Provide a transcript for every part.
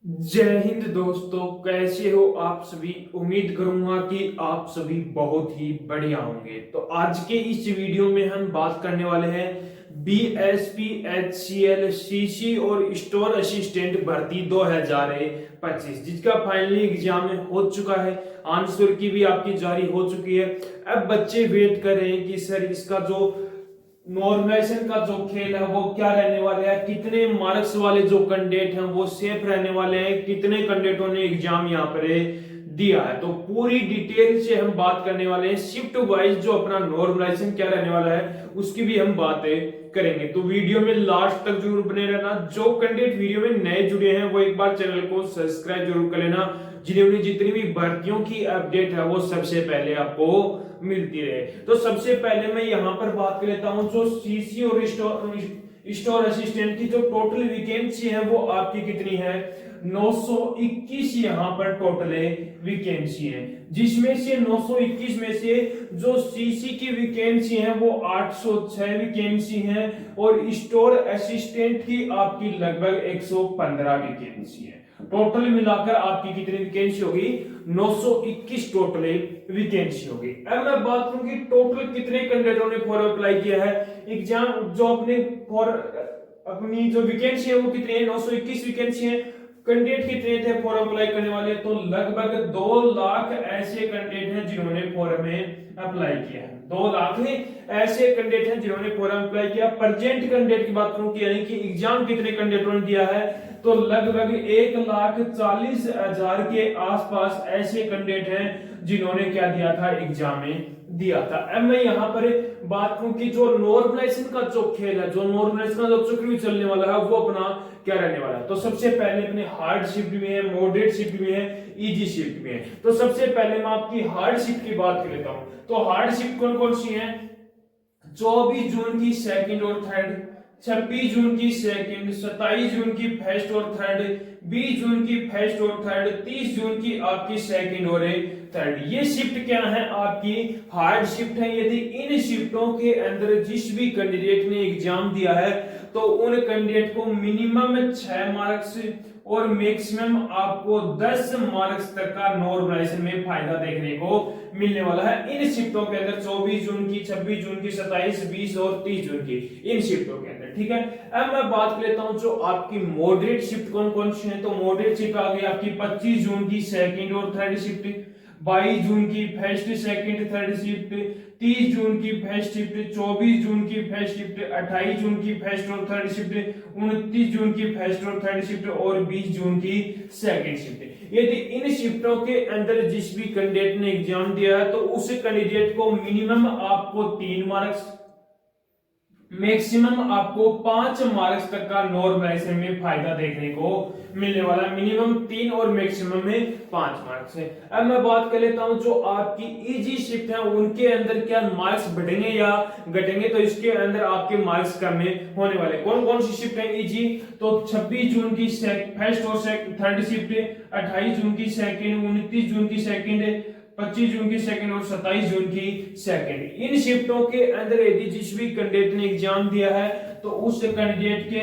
जय हिंद दोस्तों, कैसे हो आप सभी। उम्मीद करूंगा कि आप सभी बहुत ही बढ़िया होंगे। तो आज के इस वीडियो में हम बात करने वाले हैं बीएसपी एचसीएल सीसी और स्टोर असिस्टेंट भर्ती 2025, जिसका फाइनली एग्जाम हो चुका है। आंसर की भी आपकी जारी हो चुकी है। अब बच्चे वेट कर रहे हैं कि सर इसका जो नॉर्मलाइजेशन का जो खेल है वो क्या रहने वाला है, कितने मार्क्स वाले जो कैंडिडेट हैं वो सेफ रहने वाले हैं, कितने कैंडिडेटों ने एग्जाम यहाँ पर दिया है। तो पूरी डिटेल से हम बात करने वाले हैं। शिफ्ट वाइज जो अपना नॉर्मलाइजेशन क्या रहने वाला है उसकी भी हम बातें करेंगे। तो वीडियो में लास्ट तक जरूर बने रहना। जो कैंडिडेट वीडियो में नए जुड़े हैं वो एक बार चैनल को सब्सक्राइब जरूर कर लेना, जिन्हें जितनी भी भर्तियों की अपडेट है वो सबसे पहले आपको मिलती रहे। तो सबसे पहले मैं यहाँ पर बात कर लेता हूँ जो सीसी और स्टोर असिस्टेंट की जो टोटल वैकेंसी है वो आपकी कितनी है, 921 यहाँ पर टोटल वैकेंसी है, जिसमें से 921 में से जो सीसी की वैकेंसी है वो 806 वैकेंसी है और स्टोर असिस्टेंट की आपकी लगभग 115 वैकेंसी है। टोटल मिलाकर आपकी कितनी वैकेंसी होगी, 921 टोटल वैकेंसी होगी। अब मैं बात करूं कि टोटल कितने कैंडिडेटों ने फॉर अप्लाई किया है एग्जाम, जो अपने फॉर अपनी जो वैकेंसी है वो कितनी है, 921 वैकेंसी है। कैंडिडेट कितने थे फॉर्म अप्लाई करने वाले, तो लगभग 2 लाख ऐसे कैंडिडेट हैं जिन्होंने फॉर्म में अप्लाई किया है। 2 लाख ऐसे कैंडिडेट हैं जिन्होंने फॉर्म अप्लाई किया। प्रेजेंट कैंडिडेट की बात करूं कि यानी कि एग्जाम कितने कैंडिडेटों ने दिया है, तो लगभग 1,40,000 के आसपास ऐसे कैंडिडेट हैं जिन्होंने क्या दिया था, एग्जाम में दिया था। अब मैं यहाँ पर बात करूं कि जो नॉर्मलाइजेशन का जो खेल है, जो नॉर्मलाइजेशन का जो चक्र चलने वाला है वो अपना क्या रहने वाला है। तो सबसे पहले अपने हार्ड शिफ्ट भी है, मॉडरेट शिफ्ट भी है, इजी शिफ्ट भी है। तो सबसे पहले मैं आपकी हार्ड शिफ्ट की बात कर लेता हूं। तो हार्ड शिफ्ट कौन कौन सी है, 24 जून की सेकंड और थर्ड, 26 जून की सेकंड, 27 जून की फर्स्ट और थर्ड, 20 जून की फर्स्ट और थर्ड, 30 जून की आपकी सेकंड और थर्ड। ये शिफ्ट क्या है, आपकी हार्ड शिफ्ट है। यदि इन शिफ्टों के अंदर जिस भी कैंडिडेट ने एग्जाम दिया है तो उन कैंडिडेट को मिनिमम 6 मार्क्स और मैक्सिमम आपको 10 मार्क्स तक का नॉर्मलाइजेशन में फायदा देखने को मिलने वाला है इन शिफ्टों के अंदर, 24 जून की, 26 जून की, 27, 20 और 30 जून की, इन शिफ्टों के अंदर। ठीक है, अब मैं बात कर लेता हूं जो आपकी मॉडरेट शिफ्ट कौन कौन सी है। तो मॉडरेट शिफ्ट आ गई आपकी 25 जून की सेकंड और थर्ड शिफ्ट, 22 जून की फर्स्ट सेकंड थर्ड शिफ्ट, 30 जून की फर्स्ट शिफ्ट, 24 जून की फर्स्ट शिफ्ट, 28 जून की फर्स्ट और थर्ड शिफ्ट, 29 जून की फर्स्ट और थर्ड शिफ्ट और 20 जून की सेकंड शिफ्ट। यदि इन शिफ्टों के अंदर जिस भी कैंडिडेट ने एग्जाम दिया है तो उस कैंडिडेट को मिनिमम आपको 3 मार्क्स, मैक्सिमम आपको 5 मार्क्स तक का नॉर्मलाइजेशन में फायदा देखने को मिलने वाला। मिनिमम 3 और मैक्सिमम में 5 मार्क्स है। अब मैं बात कर लेता हूं जो आपकी इजी शिफ्ट है उनके अंदर क्या मार्क्स बढ़ेंगे या घटेंगे। तो इसके अंदर आपके मार्क्स कम होने वाले। कौन कौन सी शिफ्ट है इजी, तो 26 जून की फर्स्ट और थर्ड शिफ्ट, 28 जून की सेकंड, 29 जून की सेकंड, 25 जून की सेकंड और 27 जून की सेकंड। इन शिफ्टों के अंदर यदि जिस भी कैंडिडेट ने एग्जाम दिया है तो उस कैंडिडेट के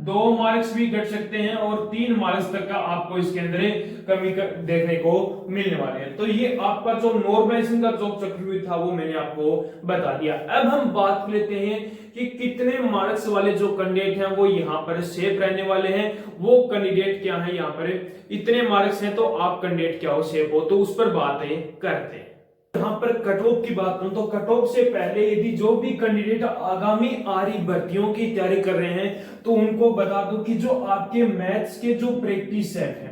2 मार्क्स भी घट सकते हैं और 3 मार्क्स तक का आपको इसके अंदर कमी देखने को मिलने वाले हैं। तो ये आपका जो नॉर्मलाइजेशन का जो चक्रवृद्धि था वो मैंने आपको बता दिया। अब हम बात कर लेते हैं कि कितने मार्क्स वाले जो कैंडिडेट हैं वो यहाँ पर सेफ रहने वाले हैं। वो कैंडिडेट क्या है, यहाँ पर इतने मार्क्स हैं तो आप कैंडिडेट क्या हो, सेफ हो। तो उस पर बातें करते हैं। यहाँ पर कट ऑफ की बात करूं तो कट ऑफ से पहले यदि जो भी कैंडिडेट आगामी आ रही भर्तियों की तैयारी कर रहे हैं तो उनको बता दो कि जो आपके मैथ्स के जो प्रैक्टिस सेट है,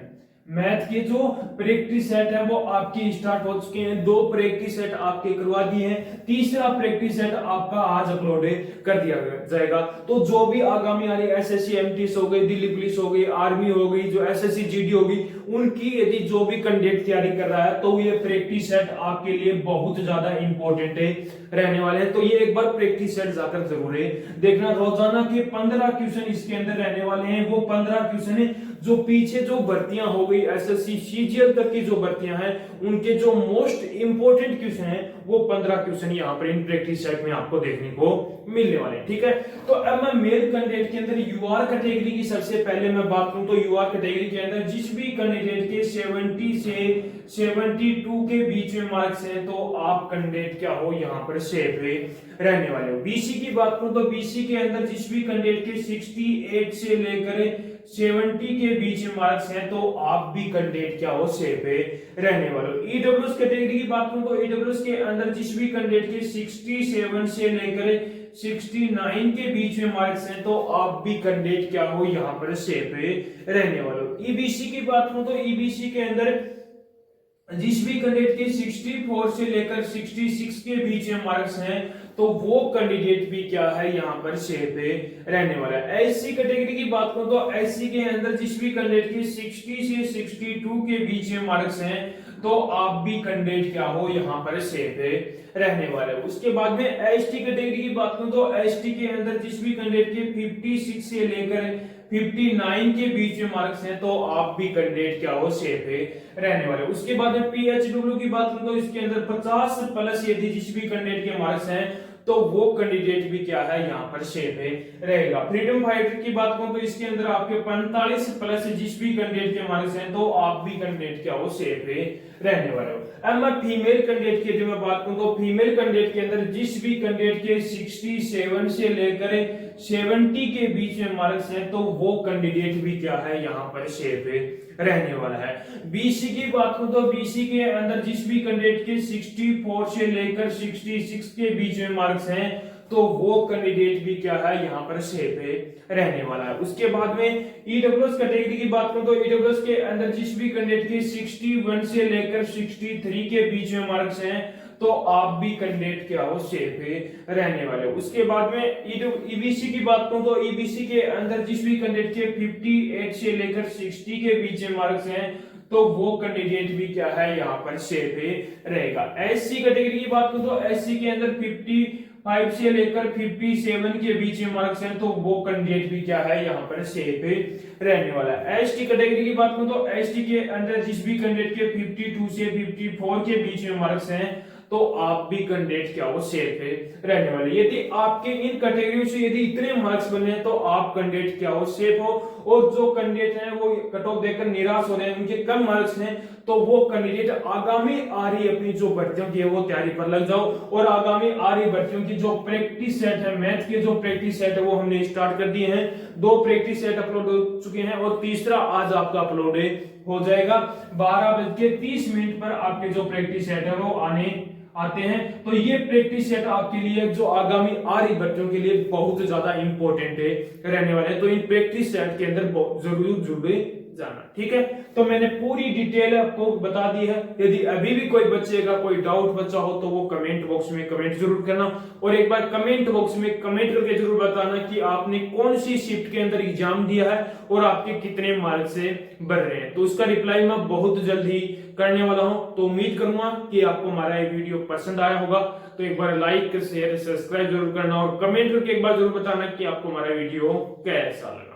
मैथ के जो प्रैक्टिस सेट है वो आपकी स्टार्ट हो चुके हैं। 2 प्रैक्टिस सेट आपके करवा दिए हैं, तीसरा प्रैक्टिस सेट आपका आज अपलोड कर दिया जाएगा। तो जो भी आगामी आ रही एसएससी एमटीएस हो गई, दिल्ली पुलिस हो गई, आर्मी हो गई, जो एसएससी जीडी होगी, उनकी यदि जो भी कैंडिडेट तैयारी कर रहा है तो ये प्रैक्टिस सेट आपके लिए बहुत ज्यादा इंपॉर्टेंट रहने वाले हैं। तो ये एक बार प्रैक्टिस सेट जाकर जरूर देखना। रोजाना के 15 क्वेश्चन इसके अंदर रहने वाले हैं। वो 15 क्वेश्चन जो पीछे जो भर्तियां हो गई एसएससी सीजीएल तक की जो भर्तियां हैं उनके जो मोस्ट इंपोर्टेंट क्वेश्चन हैं वो 15 क्वेश्चन यहाँ पर इन प्रैक्टिस सेट में आपको देखने को मिलने वाले हैं। ठीक है, तो अब मैं मेल कैंडिडेट के अंदर यूआर कैटेगरी की सबसे पहले मैं बात करूं तो यूआर कैटेगरी के अंदर जिस भी कैंडिडेट के 70 से 72 के बीच में मार्क्स हैं तो आप कैंडिडेट क्या हो यहाँ पर सेफ रहने वाले हो। बीसी की बात करूं तो बीसी के अंदर जिस भी कैंडिडेट के 68 से लेकर 70 के बीच में मार्क्स हैं तो आप भी कैंडिडेट क्या हो सेफ रहने वाले हो। ईडब्ल्यूएस कैटेगरी की बात करूं तो ईडब्ल्यूएस के अंदर जिस भी कैंडिडेट के 67 से लेकर 69 के बीच में मार्क्स हैं तो आप भी कैंडिडेट क्या हो यहाँ पर सेफ रहने वाले हो। ईबीसी की बात करूं तो ईबीसी के अंदर जिस भी कैंडिडेट के 64 से लेकर 66 के बीच में मार्क्स हैं तो वो कैंडिडेट भी क्या है यहाँ पर सेफ रहने वाला है। एससी कैटेगरी की बात करूं तो एससी के अंदर जिस भी कैंडिडेट के 60 से 62 के बीच में मार्क्स हैं तो आप भी कैंडिडेट क्या हो यहाँ पर सेफ रहने वाले हो। उसके बाद में एसटी कैटेगरी की बात करूं तो एसटी के अंदर जिस भी कैंडिडेट के 56 से लेकर 59 के बीच में मार्क्स हैं तो आप भी कैंडिडेट क्या हो सेफ रहने वाले। उसके बाद में पीएचडब्ल्यू की बात करूं तो इसके अंदर 50 प्लस यदि जिस भी कैंडिडेट के मार्क्स हैं तो वो कैंडिडेट भी क्या है यहाँ पर सेफ रहेगा। फ्रीडम फाइटर की बात करूं तो इसके अंदर आपके 45 प्लस जिस भी कैंडिडेट के मार्क्स हैं तो आप भी कैंडिडेट क्या हो सेफ रहने वाले हो। अब मैं फीमेल कैंडिडेट की मैं बात करूं तो फीमेल कैंडिडेट के अंदर जिस भी कैंडिडेट के 67 से लेकर 70 के बीच में मार्क्स हैं तो वो कैंडिडेट भी क्या है यहाँ पर सेफ रहने वाला है। बीसी की बात करूं तो बीसी के अंदर जिस भी कैंडिडेट के 64 से लेकर 66 के बीच में मार्क्स हैं तो वो कैंडिडेट भी क्या है यहाँ पर सेफ रहने वाला है। उसके बाद में ईडब्ल्यूएस कैटेगरी की बात करूं तो ईडब्ल्यूएस के अंदर जिस भी कैंडिडेट के 61 से लेकर 63 के बीच में मार्क्स हैं तो आप भी कैंडिडेट क्या हो सेफ रहने वाले हो। उसके बाद में ईबीसी की बात करूं तो ईबीसी के अंदर जिस भी कैंडिडेट के 58 से लेकर 60 के बीच में मार्क्स हैं तो वो कैंडिडेट भी क्या है यहाँ पर सेफ रहेगा। एससी कैटेगरी की बात करूं तो एससी के अंदर 55 से लेकर 57 के बीच में मार्क्स हैं तो वो कैंडिडेट भी क्या है यहाँ पर सेफ रहने वाला है। एसटी कैटेगरी की बात करूं तो एसटी के अंदर जिस भी कैंडिडेट के 52 से 54 के बीच में मार्क्स हैं तो आप भी कैंडिडेट क्या हो सेफ रहने वाले। यदि आपके इन कैटेगरी से यदि इतने मार्क्स बने हैं तो आप कैंडिडेट क्या हो सेफ हो। और जो कैंडिडेट हैं वो कट ऑफ देकर निराश हो रहे हैं, उनके कम मार्क्स हैं, तो वो कैंडिडेट आगामी आ रही अपनी जो भर्तियों की है वो तैयारी पर लग जाओ। और आगामी आ रही भर्तियों की जो प्रैक्टिस सेट है, मैथ के जो प्रैक्टिस सेट है वो हमने स्टार्ट कर दिए हैं। 2 प्रैक्टिस सेट अपलोड हो चुके हैं और तीसरा आज आपका अपलोड हो जाएगा। 12:30 पर आपके जो प्रैक्टिस सेट है वो आते हैं। तो ये प्रैक्टिस सेट आपके लिए जो आगामी आ रही बच्चों के लिए बहुत ज्यादा इंपॉर्टेंट रहने वाले हैं। तो इन प्रैक्टिस सेट के अंदर जरूर जुड़े जाना। ठीक है, तो मैंने पूरी डिटेल आपको बता दी है। यदि अभी भी कोई बच्चे का कोई डाउट बचा हो तो वो कमेंट बॉक्स में कमेंट जरूर करना। और एक बार कमेंट बॉक्स में कमेंट करके जरूर बताना कि आपने कौन सी शिफ्ट के अंदर एग्जाम दिया है और आपके कितने मार्क्स से बढ़ रहे हैं। तो उसका रिप्लाई मैं बहुत जल्द ही करने वाला हूं। तो उम्मीद करूंगा कि आपको हमारा ये वीडियो पसंद आया होगा। तो एक बार लाइक शेयर सब्सक्राइब जरूर करना और कमेंट करके एक बार जरूर बताना कि आपको हमारा वीडियो कैसा लगा।